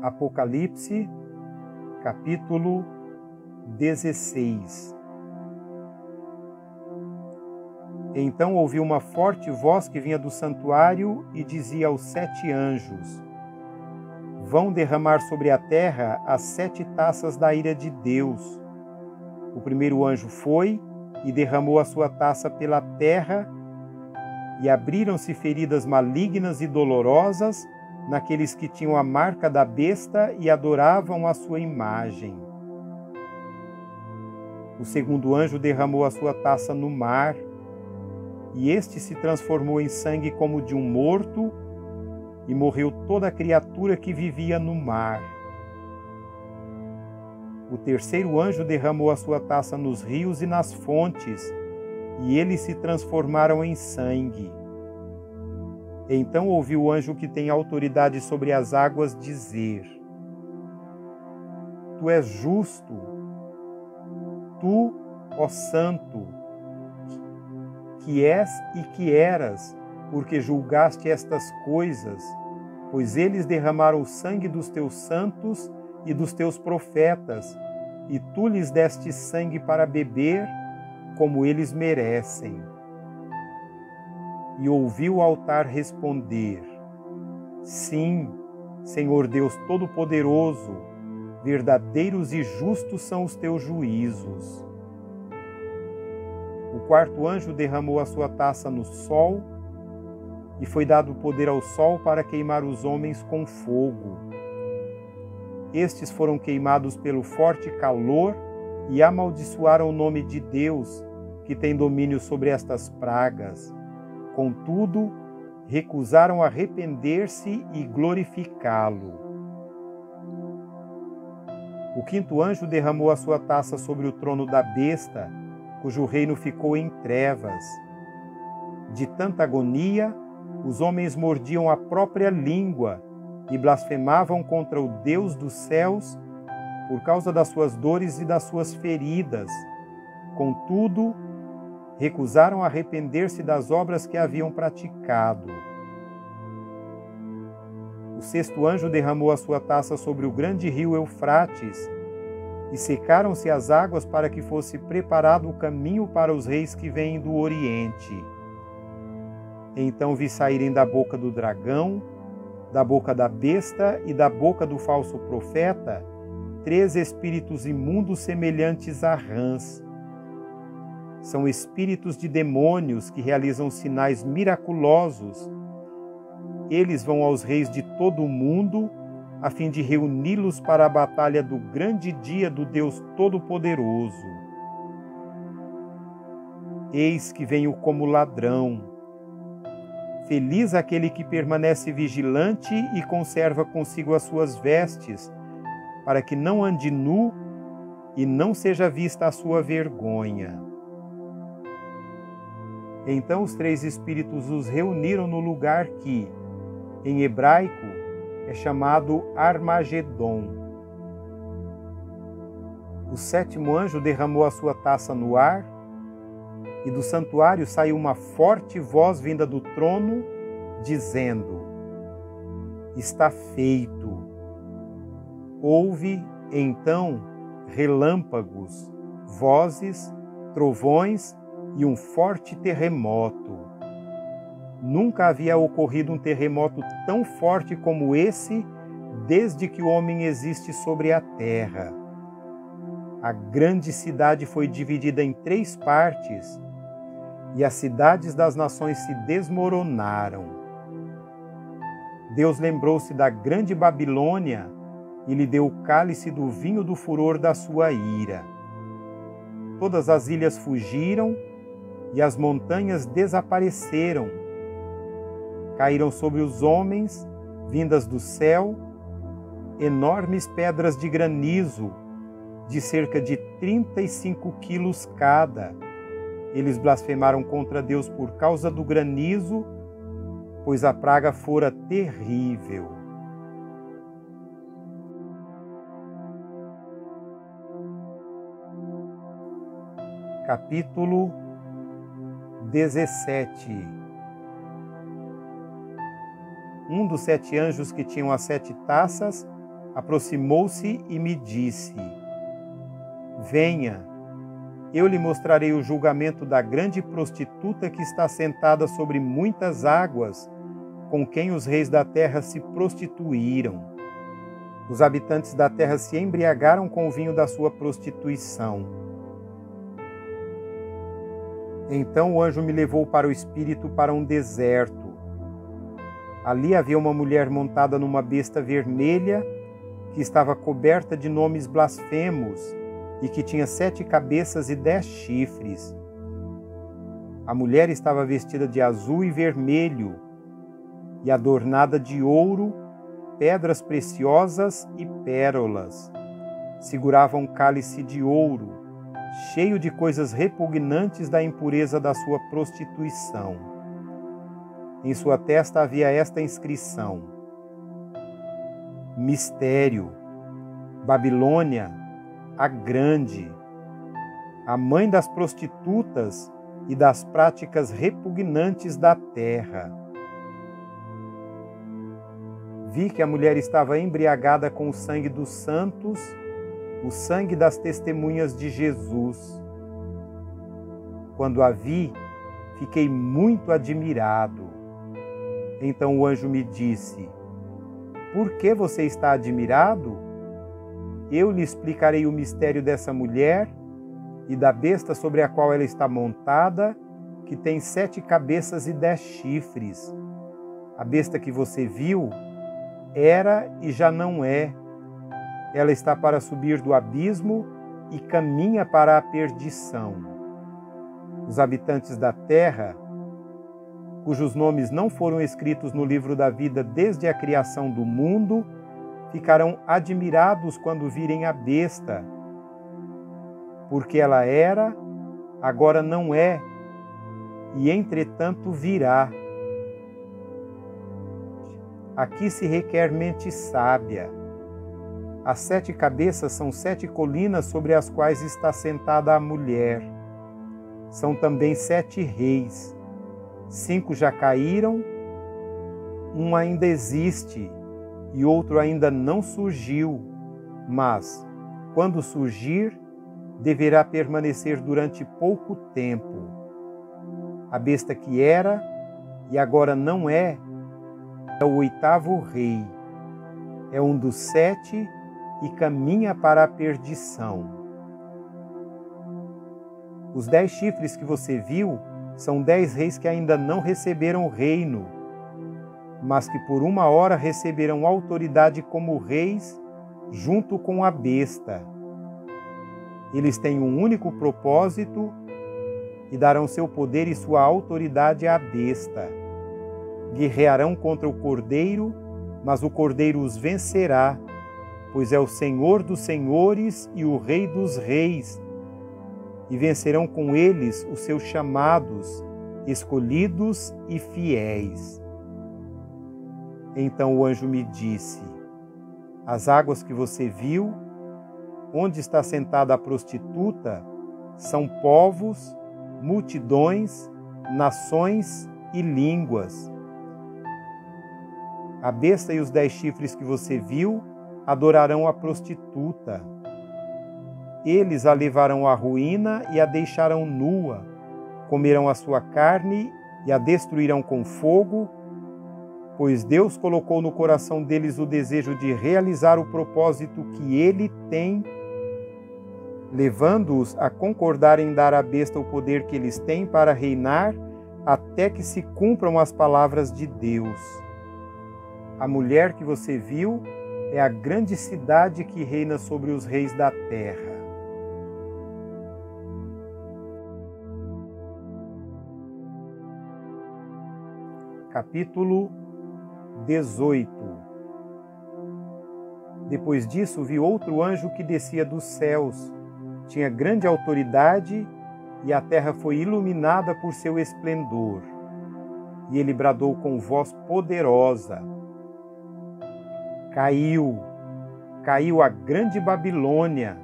Apocalipse, capítulo 16. Então ouvi uma forte voz que vinha do santuário e dizia aos 7 anjos: vão derramar sobre a terra as 7 taças da ira de Deus. O primeiro anjo foi e derramou a sua taça pela terra, e abriram-se feridas malignas e dolorosas naqueles que tinham a marca da besta e adoravam a sua imagem. O segundo anjo derramou a sua taça no mar, e este se transformou em sangue como de um morto, e morreu toda a criatura que vivia no mar. O terceiro anjo derramou a sua taça nos rios e nas fontes, e eles se transformaram em sangue. Então ouvi o anjo que tem autoridade sobre as águas dizer: Tu és justo, tu, ó Santo, que és e que eras, porque julgaste estas coisas, pois eles derramaram o sangue dos teus santos e dos teus profetas, e tu lhes deste sangue para beber, como eles merecem. E ouvi o altar responder: Sim, Senhor Deus Todo-Poderoso, verdadeiros e justos são os teus juízos. O quarto anjo derramou a sua taça no sol, e foi dado poder ao sol para queimar os homens com fogo. Estes foram queimados pelo forte calor e amaldiçoaram o nome de Deus, que tem domínio sobre estas pragas. Contudo, recusaram arrepender-se e glorificá-lo. O quinto anjo derramou a sua taça sobre o trono da besta, cujo reino ficou em trevas. De tanta agonia, os homens mordiam a própria língua e blasfemavam contra o Deus dos céus por causa das suas dores e das suas feridas. Contudo, recusaram arrepender-se das obras que haviam praticado. O sexto anjo derramou a sua taça sobre o grande rio Eufrates, e secaram-se as águas para que fosse preparado o caminho para os reis que vêm do Oriente. Então vi saírem da boca do dragão, da boca da besta e da boca do falso profeta 3 espíritos imundos semelhantes a rãs. São espíritos de demônios que realizam sinais miraculosos. Eles vão aos reis de todo o mundo, a fim de reuni-los para a batalha do grande dia do Deus Todo-Poderoso. Eis que venho como ladrão. Feliz aquele que permanece vigilante e conserva consigo as suas vestes, para que não ande nu e não seja vista a sua vergonha. Então os 3 espíritos os reuniram no lugar que, em hebraico, é chamado Armagedon. O sétimo anjo derramou a sua taça no ar, e do santuário saiu uma forte voz vinda do trono, dizendo: Está feito. Houve, então, relâmpagos, vozes, trovões e um forte terremoto. Nunca havia ocorrido um terremoto tão forte como esse desde que o homem existe sobre a terra. A grande cidade foi dividida em 3 partes, e as cidades das nações se desmoronaram. Deus lembrou-se da grande Babilônia e lhe deu o cálice do vinho do furor da sua ira. Todas as ilhas fugiram e as montanhas desapareceram. Caíram sobre os homens, vindas do céu, enormes pedras de granizo, de cerca de 35 quilos cada. Eles blasfemaram contra Deus por causa do granizo, pois a praga fora terrível. Capítulo 17. Um dos 7 anjos que tinham as 7 taças aproximou-se e me disse: Venha, eu lhe mostrarei o julgamento da grande prostituta que está sentada sobre muitas águas, com quem os reis da terra se prostituíram. Os habitantes da terra se embriagaram com o vinho da sua prostituição. Então o anjo me levou para o espírito para um deserto. Ali havia uma mulher montada numa besta vermelha, que estava coberta de nomes blasfemos e que tinha 7 cabeças e 10 chifres. A mulher estava vestida de azul e vermelho e adornada de ouro, pedras preciosas e pérolas. Segurava um cálice de ouro, cheio de coisas repugnantes da impureza da sua prostituição. Em sua testa havia esta inscrição: Mistério, Babilônia, a Grande, a mãe das prostitutas e das práticas repugnantes da terra. Vi que a mulher estava embriagada com o sangue dos santos, o sangue das testemunhas de Jesus. Quando a vi, fiquei muito admirado. Então o anjo me disse: Por que você está admirado? Eu lhe explicarei o mistério dessa mulher e da besta sobre a qual ela está montada, que tem 7 cabeças e 10 chifres. A besta que você viu era e já não é. Ela está para subir do abismo e caminha para a perdição. Os habitantes da terra, cujos nomes não foram escritos no livro da vida desde a criação do mundo, ficarão admirados quando virem a besta, porque ela era, agora não é, e entretanto virá. Aqui se requer mente sábia. As 7 cabeças são 7 colinas sobre as quais está sentada a mulher. São também 7 reis. 5 já caíram, um ainda existe e outro ainda não surgiu, mas, quando surgir, deverá permanecer durante pouco tempo. A besta que era e agora não é o 8º rei. É um dos 7 e caminha para a perdição. Os 10 chifres que você viu são 10 reis que ainda não receberam o reino, mas que por uma hora receberão autoridade como reis junto com a besta. Eles têm um único propósito e darão seu poder e sua autoridade à besta. Guerrearão contra o cordeiro, mas o cordeiro os vencerá, pois é o Senhor dos senhores e o Rei dos reis, e vencerão com eles os seus chamados, escolhidos e fiéis. Então o anjo me disse: As águas que você viu, onde está sentada a prostituta, são povos, multidões, nações e línguas. A besta e os 10 chifres que você viu adorarão a prostituta. Eles a levarão à ruína e a deixarão nua, comerão a sua carne e a destruirão com fogo, pois Deus colocou no coração deles o desejo de realizar o propósito que Ele tem, levando-os a concordar em dar à besta o poder que eles têm para reinar até que se cumpram as palavras de Deus. A mulher que você viu é a grande cidade que reina sobre os reis da terra. Capítulo 18. Depois disso, vi outro anjo que descia dos céus. Tinha grande autoridade e a terra foi iluminada por seu esplendor. E ele bradou com voz poderosa: Caiu a grande Babilônia.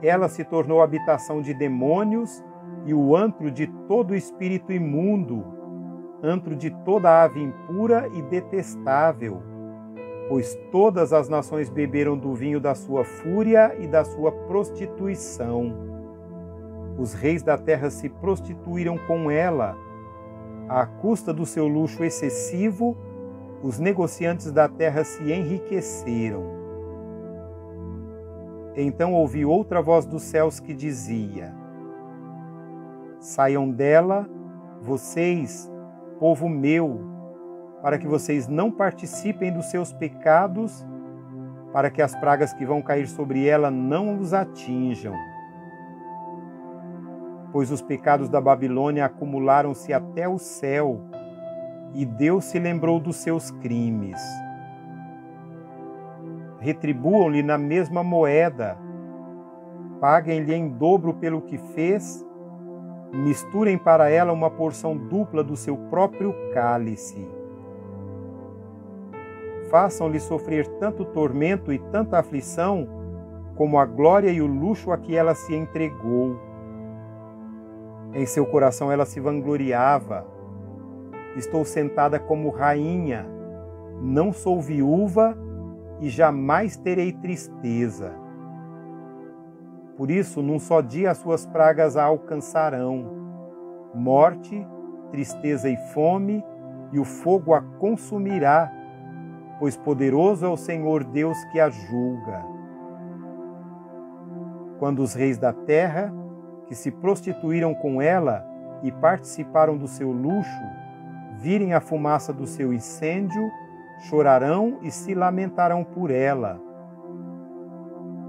Ela se tornou habitação de demônios e o antro de todo espírito imundo, antro de toda ave impura e detestável. pois todas as nações beberam do vinho da sua fúria e da sua prostituição. Os reis da terra se prostituíram com ela. À custa do seu luxo excessivo, os negociantes da terra se enriqueceram. Então ouvi outra voz dos céus que dizia: saiam dela, vocês, povo meu, para que vocês não participem dos seus pecados, para que as pragas que vão cair sobre ela não os atinjam. Pois os pecados da Babilônia acumularam-se até o céu, e Deus se lembrou dos seus crimes. Retribuam-lhe na mesma moeda, paguem-lhe em dobro pelo que fez, misturem para ela uma porção dupla do seu próprio cálice. Façam-lhe sofrer tanto tormento e tanta aflição, como a glória e o luxo a que ela se entregou. Em seu coração ela se vangloriava: estou sentada como rainha, não sou viúva e jamais terei tristeza. Por isso, num só dia as suas pragas a alcançarão: morte, tristeza e fome, e o fogo a consumirá, pois poderoso é o Senhor Deus que a julga. Quando os reis da terra, que se prostituíram com ela e participaram do seu luxo, virem a fumaça do seu incêndio, chorarão e se lamentarão por ela.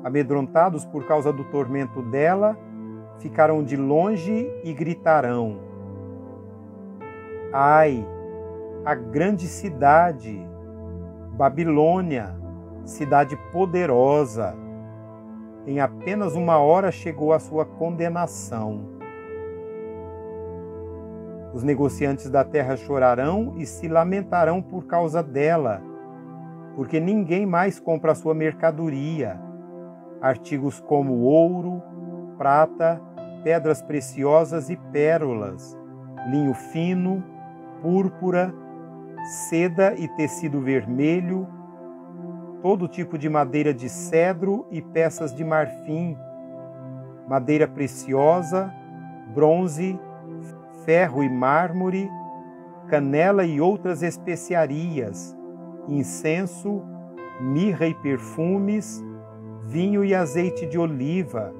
Amedrontados por causa do tormento dela, ficarão de longe e gritarão: ai, a grande cidade, Babilônia, cidade poderosa! Em apenas uma hora chegou a sua condenação. Os negociantes da terra chorarão e se lamentarão por causa dela, porque ninguém mais compra a sua mercadoria, artigos como ouro, prata, pedras preciosas e pérolas, linho fino, púrpura, seda e tecido vermelho, todo tipo de madeira de cedro e peças de marfim, madeira preciosa, bronze, ferro e mármore, canela e outras especiarias, incenso, mirra e perfumes, vinho e azeite de oliva,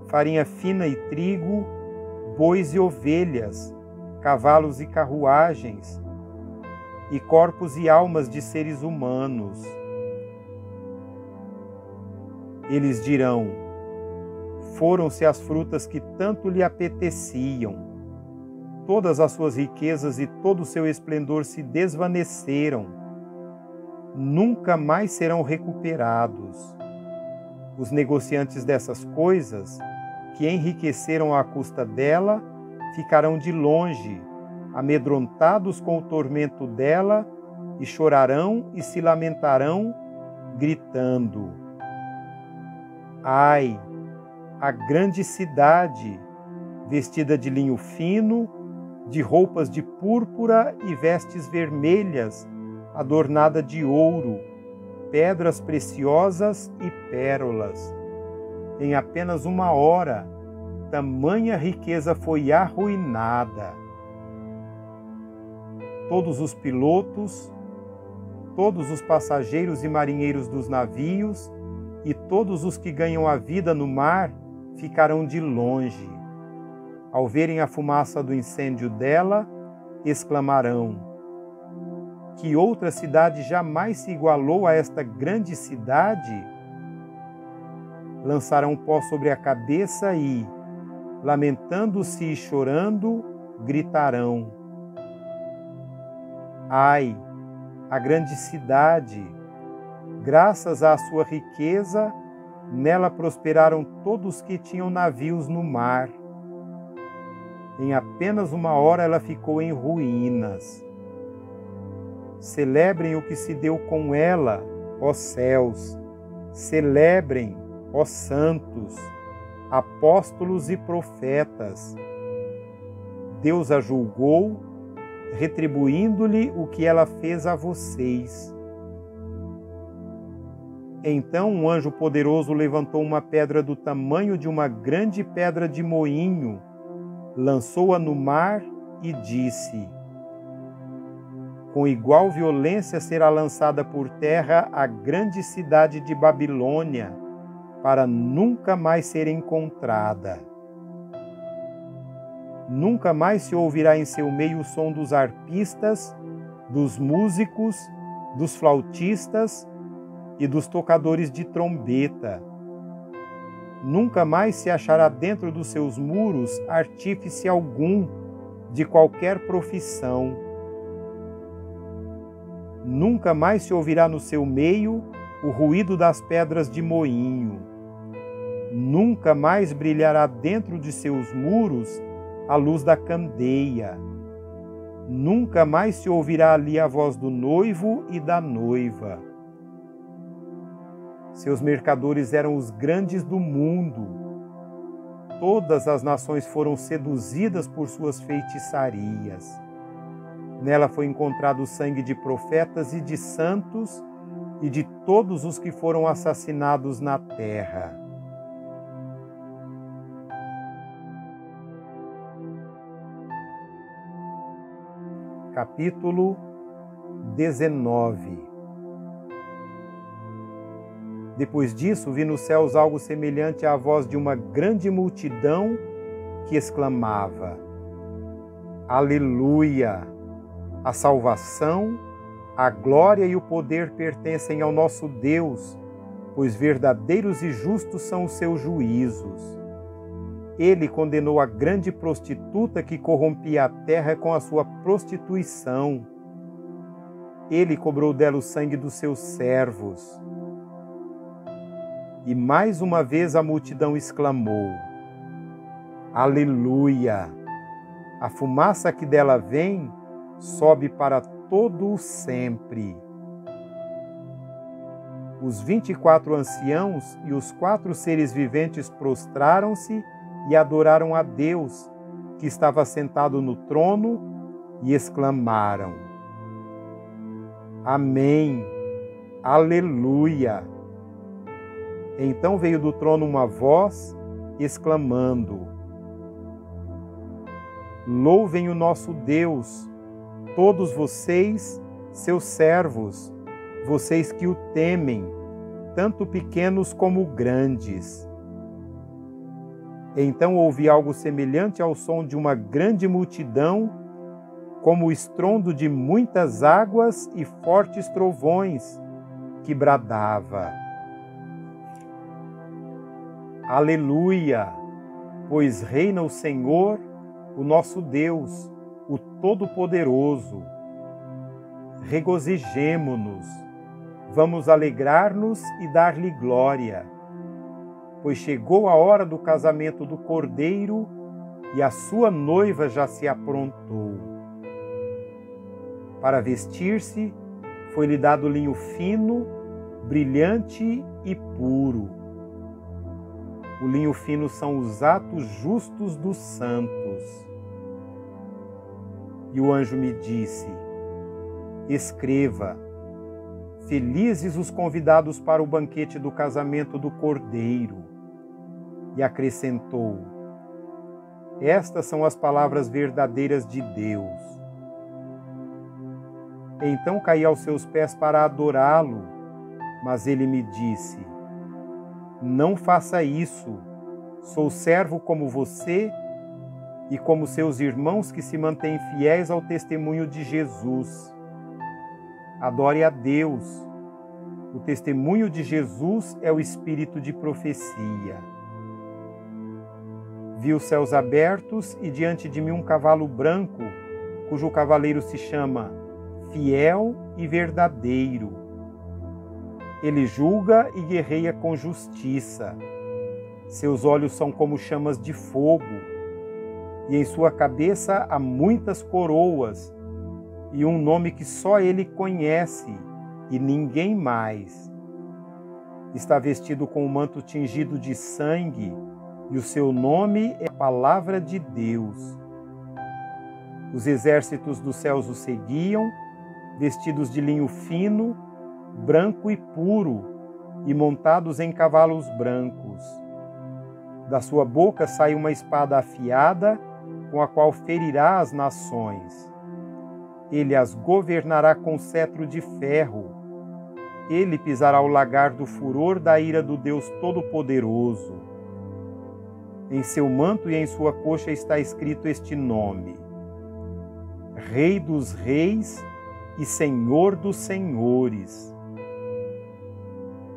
farinha fina e trigo, bois e ovelhas, cavalos e carruagens, e corpos e almas de seres humanos. Eles dirão: foram-se as frutas que tanto lhe apeteciam. Todas as suas riquezas e todo o seu esplendor se desvaneceram. Nunca mais serão recuperados. Os negociantes dessas coisas, que enriqueceram à custa dela, ficarão de longe, amedrontados com o tormento dela, e chorarão e se lamentarão, gritando: ai, a grande cidade, vestida de linho fino, de roupas de púrpura e vestes vermelhas, adornada de ouro, pedras preciosas e pérolas. Em apenas uma hora, tamanha riqueza foi arruinada. Todos os pilotos, todos os passageiros e marinheiros dos navios e todos os que ganham a vida no mar ficarão de longe. Ao verem a fumaça do incêndio dela, exclamarão: que outra cidade jamais se igualou a esta grande cidade? Lançarão pó sobre a cabeça e, lamentando-se e chorando, gritarão: ai, a grande cidade! Graças à sua riqueza, nela prosperaram todos que tinham navios no mar. Em apenas uma hora ela ficou em ruínas. Celebrem o que se deu com ela, ó céus. Celebrem, ó santos, apóstolos e profetas. Deus a julgou, retribuindo-lhe o que ela fez a vocês. Então um anjo poderoso levantou uma pedra do tamanho de uma grande pedra de moinho, lançou-a no mar e disse: com igual violência será lançada por terra a grande cidade de Babilônia, para nunca mais ser encontrada. Nunca mais se ouvirá em seu meio o som dos arpistas, dos músicos, dos flautistas e dos tocadores de trombeta. Nunca mais se achará dentro dos seus muros artífice algum de qualquer profissão. Nunca mais se ouvirá no seu meio o ruído das pedras de moinho. Nunca mais brilhará dentro de seus muros a luz da candeia. Nunca mais se ouvirá ali a voz do noivo e da noiva. Seus mercadores eram os grandes do mundo. Todas as nações foram seduzidas por suas feitiçarias. Nela foi encontrado o sangue de profetas e de santos e de todos os que foram assassinados na terra. Capítulo 19. Depois disso, vi nos céus algo semelhante à voz de uma grande multidão que exclamava: Aleluia! A salvação, a glória e o poder pertencem ao nosso Deus, pois verdadeiros e justos são os seus juízos. Ele condenou a grande prostituta que corrompia a terra com a sua prostituição. Ele cobrou dela o sangue dos seus servos. E mais uma vez a multidão exclamou: Aleluia! A fumaça que dela vem sobe para todo o sempre. Os 24 anciãos e os 4 seres viventes prostraram-se e adoraram a Deus, que estava sentado no trono, e exclamaram: Amém! Aleluia! Então veio do trono uma voz, exclamando: Louvem o nosso Deus, todos vocês, seus servos, vocês que o temem, tanto pequenos como grandes. Então ouvi algo semelhante ao som de uma grande multidão, como o estrondo de muitas águas e fortes trovões, que bradava: Aleluia! Pois reina o Senhor, o nosso Deus, o Todo-Poderoso. Regozijemo-nos, vamos alegrar-nos e dar-lhe glória, pois chegou a hora do casamento do Cordeiro e a sua noiva já se aprontou. Para vestir-se, foi-lhe dado linho fino, brilhante e puro. O linho fino são os atos justos dos santos. E o anjo me disse: Escreva: Felizes os convidados para o banquete do casamento do Cordeiro. E acrescentou: Estas são as palavras verdadeiras de Deus. Então caí aos seus pés para adorá-lo, mas ele me disse: Não faça isso, sou servo como você e como seus irmãos que se mantêm fiéis ao testemunho de Jesus. Adore a Deus. O testemunho de Jesus é o espírito de profecia. Vi os céus abertos e diante de mim um cavalo branco, cujo cavaleiro se chama Fiel e Verdadeiro. Ele julga e guerreia com justiça. Seus olhos são como chamas de fogo, e em sua cabeça há muitas coroas, e um nome que só ele conhece, e ninguém mais. Está vestido com um manto tingido de sangue, e o seu nome é a Palavra de Deus. Os exércitos dos céus o seguiam, vestidos de linho fino, branco e puro, e montados em cavalos brancos. Da sua boca sai uma espada afiada, com a qual ferirá as nações. Ele as governará com cetro de ferro. Ele pisará o lagar do furor da ira do Deus Todo-Poderoso. Em seu manto e em sua coxa está escrito este nome: Rei dos Reis e Senhor dos Senhores.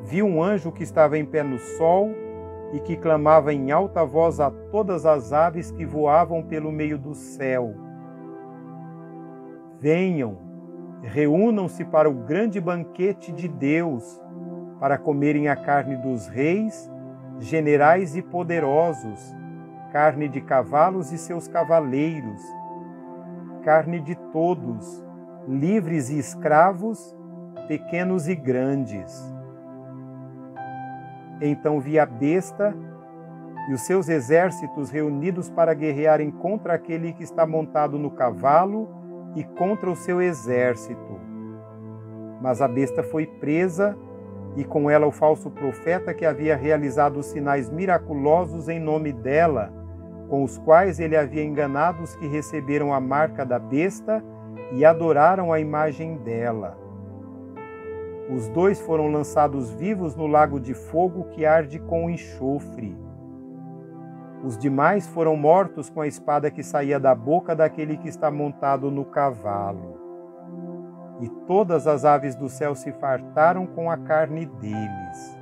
Vi um anjo que estava em pé no sol e que clamava em alta voz a todas as aves que voavam pelo meio do céu: Venham, reúnam-se para o grande banquete de Deus, para comerem a carne dos reis, generais e poderosos, carne de cavalos e seus cavaleiros, carne de todos, livres e escravos, pequenos e grandes. Então vi a besta e os seus exércitos reunidos para guerrearem contra aquele que está montado no cavalo e contra o seu exército. Mas a besta foi presa, e com ela o falso profeta que havia realizado os sinais miraculosos em nome dela, com os quais ele havia enganado os que receberam a marca da besta e adoraram a imagem dela. Os dois foram lançados vivos no lago de fogo que arde com enxofre. Os demais foram mortos com a espada que saía da boca daquele que está montado no cavalo. E todas as aves do céu se fartaram com a carne deles.